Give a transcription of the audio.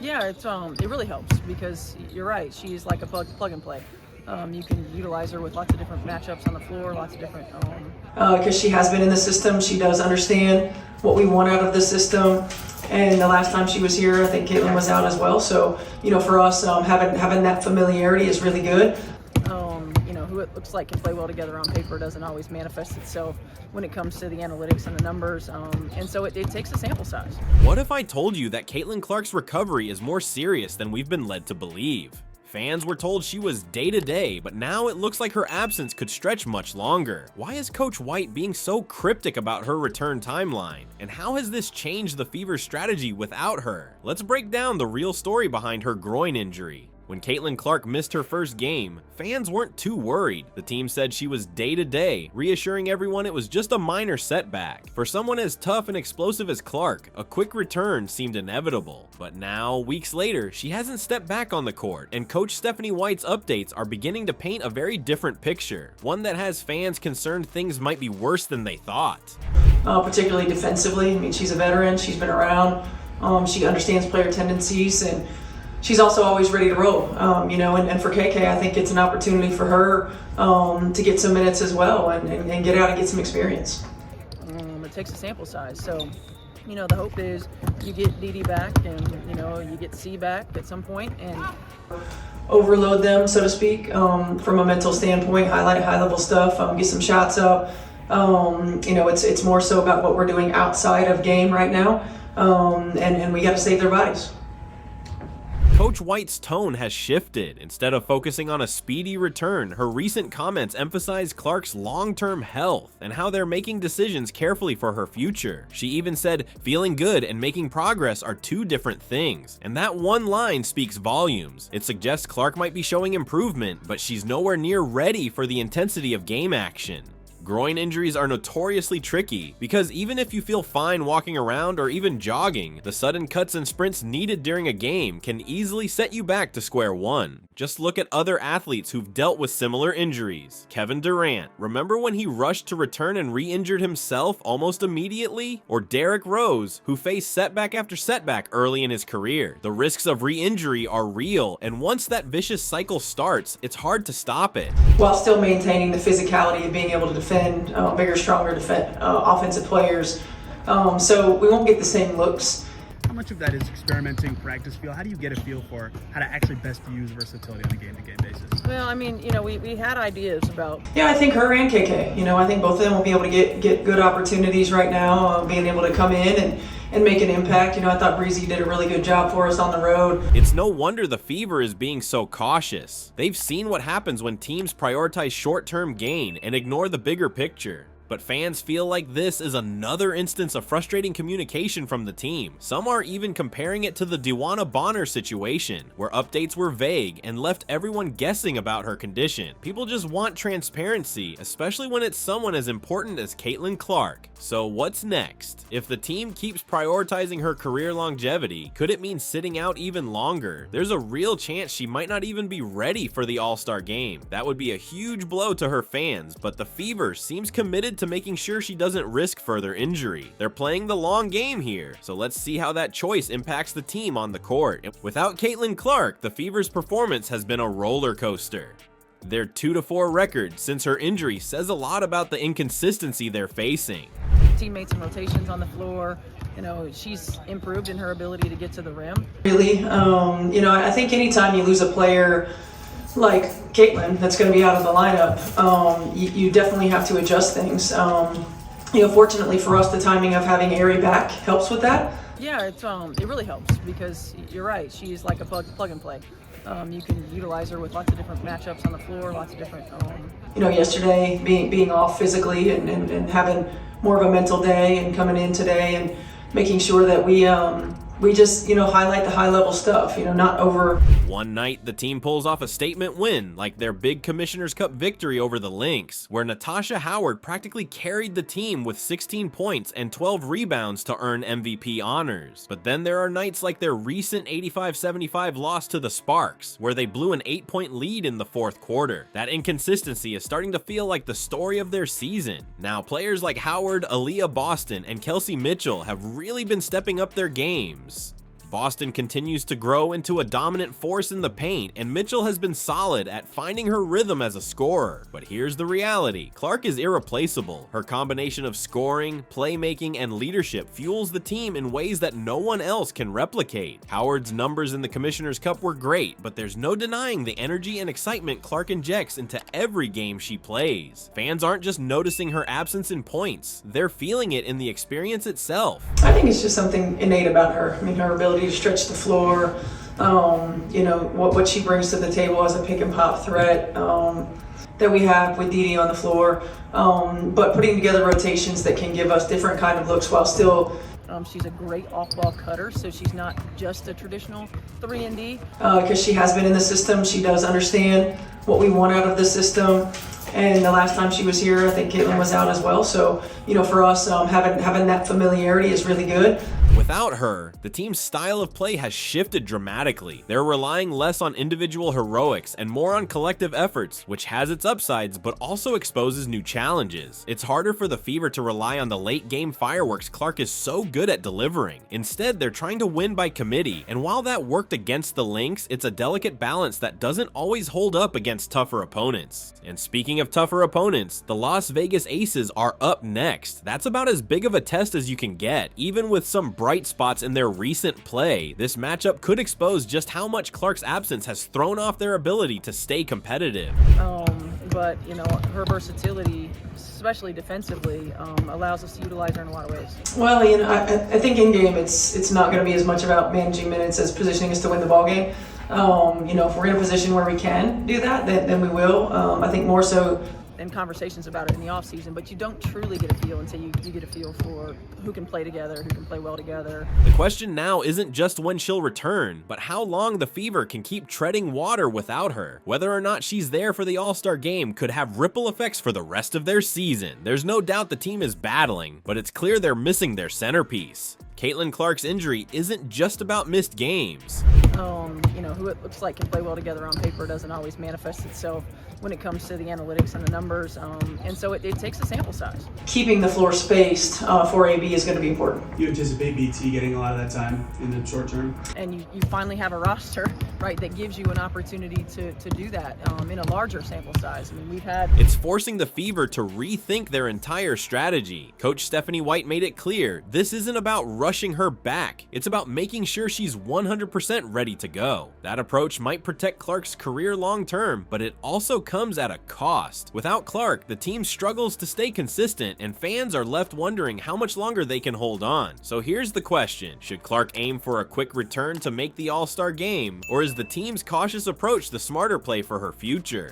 Yeah, it really helps because you're right. She's like a plug and play. You can utilize her with lots of different matchups on the floor, lots of different. Because she has been in the system, she does understand what we want out of the system. And the last time she was here, I think Caitlin was out as well. So, for us, having that familiarity is really good. Who it looks like can play well together on paper doesn't always manifest itself when it comes to the analytics and the numbers. And so it takes a sample size. What if I told you that Caitlin Clark's recovery is more serious than we've been led to believe? Fans were told she was day-to-day, but now it looks like her absence could stretch much longer. Why is Coach White being so cryptic about her return timeline? And how has this changed the Fever's strategy without her? Let's break down the real story behind her groin injury. When Caitlin Clark missed her first game, fans weren't too worried. The team said she was day-to-day, reassuring everyone it was just a minor setback. For someone as tough and explosive as Clark, a quick return seemed inevitable. But now, weeks later, she hasn't stepped back on the court, and Coach Stephanie White's updates are beginning to paint a very different picture, one that has fans concerned things might be worse than they thought. Particularly defensively. I mean, she's a veteran, she's been around, she understands player tendencies, and she's also always ready to roll, and for KK, I think it's an opportunity for her to get some minutes as well and get out and get some experience. It takes a sample size. So, the hope is you get Dee back and, you get C back at some point and overload them, so to speak, from a mental standpoint, highlight high-level stuff, get some shots up. It's more so about what we're doing outside of game right now, and we got to save their bodies. Coach White's tone has shifted. Instead of focusing on a speedy return, her recent comments emphasize Clark's long-term health and how they're making decisions carefully for her future. She even said, feeling good and making progress are two different things, and that one line speaks volumes. It suggests Clark might be showing improvement, but she's nowhere near ready for the intensity of game action. Groin injuries are notoriously tricky because even if you feel fine walking around or even jogging, the sudden cuts and sprints needed during a game can easily set you back to square one. Just look at other athletes who've dealt with similar injuries. Kevin Durant, remember when he rushed to return and re-injured himself almost immediately? Or Derrick Rose, who faced setback after setback early in his career. The risks of re-injury are real, and once that vicious cycle starts, it's hard to stop it. While still maintaining the physicality of being able to defend bigger, stronger offensive players. So we won't get the same looks. How much of that is experimenting, practice feel? How do you get a feel for how to actually best use versatility on a game-to-game basis? Well, we had ideas about. Yeah, I think her and KK. I think both of them will be able to get good opportunities right now, being able to come in and make an impact. I thought Breezy did a really good job for us on the road. It's no wonder the Fever is being so cautious. They've seen what happens when teams prioritize short-term gain and ignore the bigger picture. But fans feel like this is another instance of frustrating communication from the team. Some are even comparing it to the Dewana Bonner situation, where updates were vague and left everyone guessing about her condition. People just want transparency, especially when it's someone as important as Caitlin Clark. So what's next? If the team keeps prioritizing her career longevity, could it mean sitting out even longer? There's a real chance she might not even be ready for the All-Star game. That would be a huge blow to her fans, but the Fever seems committed to making sure she doesn't risk further injury. They're playing the long game here, so let's see how that choice impacts the team on the court. Without Caitlin Clark, the Fever's performance has been a roller coaster. Their 2-4 record since her injury says a lot about the inconsistency they're facing. Teammates and rotations on the floor. She's improved in her ability to get to the rim. Really, I think anytime you lose a player like Caitlin that's going to be out of the lineup, you definitely have to adjust things. Fortunately for us, the timing of having Ari back helps with that. Yeah, it really helps because you're right. She's like a plug and play. You can utilize her with lots of different matchups on the floor, lots of different. Yesterday being off physically and having more of a mental day, and coming in today and making sure that we just, highlight the high-level stuff, not over. One night, the team pulls off a statement win, like their big Commissioner's Cup victory over the Lynx, where Natasha Howard practically carried the team with 16 points and 12 rebounds to earn MVP honors. But then there are nights like their recent 85-75 loss to the Sparks, where they blew an 8-point lead in the fourth quarter. That inconsistency is starting to feel like the story of their season. Now, players like Howard, Aaliyah Boston, and Kelsey Mitchell have really been stepping up their games. Boston continues to grow into a dominant force in the paint, and Mitchell has been solid at finding her rhythm as a scorer. But here's the reality. Clark is irreplaceable. Her combination of scoring, playmaking, and leadership fuels the team in ways that no one else can replicate. Howard's numbers in the Commissioner's Cup were great, but there's no denying the energy and excitement Clark injects into every game she plays. Fans aren't just noticing her absence in points, they're feeling it in the experience itself. I think it's just something innate about her. I mean, her ability to stretch the floor, you know, what she brings to the table as a pick and pop threat that we have with Didi on the floor, but putting together rotations that can give us different kind of looks while still. She's a great off-ball cutter, so she's not just a traditional 3-and-D. Because she has been in the system, she does understand what we want out of the system. And the last time she was here, I think Caitlin was out as well. So, you know, for us, having that familiarity is really good. Without her, the team's style of play has shifted dramatically. They're relying less on individual heroics and more on collective efforts, which has its upsides but also exposes new challenges. It's harder for the Fever to rely on the late game fireworks Clark is so good at delivering. Instead, they're trying to win by committee, and while that worked against the Lynx, it's a delicate balance that doesn't always hold up against tougher opponents. And speaking of tougher opponents, the Las Vegas Aces are up next. That's about as big of a test as you can get. Even with some bright spots in their recent play, this matchup could expose just how much Clark's absence has thrown off their ability to stay competitive. But you know, her versatility, especially defensively, allows us to utilize her in a lot of ways. Well, you know, I think in game it's not going to be as much about managing minutes as positioning us to win the ball game. You know, if we're in a position where we can do that, then we will. I think more so. And conversations about it in the off season, but you don't truly get a feel until you get a feel for who can play together, who can play well together. The question now isn't just when she'll return, but how long the Fever can keep treading water without her. Whether or not she's there for the All-Star game could have ripple effects for the rest of their season. There's no doubt the team is battling, but it's clear they're missing their centerpiece. Caitlin Clark's injury isn't just about missed games. You know, who it looks like can play well together on paper doesn't always manifest itself when it comes to the analytics and the numbers, and so it takes a sample size. Keeping the floor spaced for AB is going to be important. You anticipate BT getting a lot of that time in the short term? And you finally have a roster, right, that gives you an opportunity to do that in a larger sample size. I mean, we've had... It's forcing the Fever to rethink their entire strategy. Coach Stephanie White made it clear, this isn't about rushing her back. It's about making sure she's 100% ready to go. That approach might protect Clark's career long term, but it also comes at a cost. Without Clark, the team struggles to stay consistent, and fans are left wondering how much longer they can hold on. So here's the question. Should Clark aim for a quick return to make the All-Star game, or is the team's cautious approach the smarter play for her future?